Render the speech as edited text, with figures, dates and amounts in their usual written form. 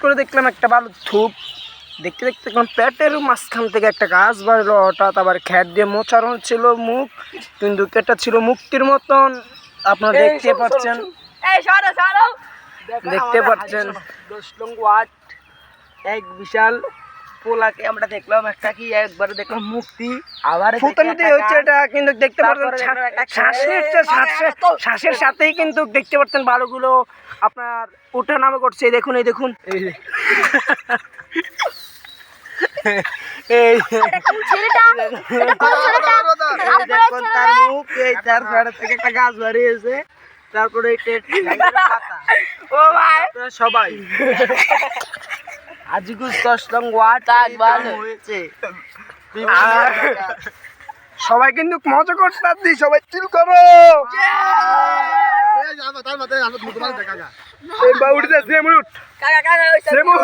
করে দেখলাম একটা বালুর থুপ, দেখতে দেখতে দেখলাম পেটের মাঝখান থেকে একটা গাছ বাড়লো হঠাৎ, আবার খ্যাট দিয়ে মোচারণ ছিল মুখ, কিন্তু এটা ছিল মুক্তির মতন। আপনারা দেখতে পাচ্ছেন, দেখতে পাচ্ছেন 10 নং ওয়ার্ড এক বিশাল পোলাকে আমরা দেখলাম, একটা কি একবারে দেখলাম মুক্তি, আবার ফুটানোতে হচ্ছে এটা, কিন্তু দেখতে পাচ্ছেন শ্বাসের সাথেই কিন্তু দেখতে পাচ্ছেন বালুগুলো আপনার ওঠা নামা করছে। দেখুন, এই দেখুন, এই দেখুন তার মুখ, এই তার ফেড়া থেকে একটা গাছ বাড়িয়েছে, তারপরে সবাই আজিকুস 10 নং ওয়ার্ড হয়েছে। সবাই কিন্তু মজা করতে, সবাই চিল করো। এই বাউড়িতে সেমুট সেমুট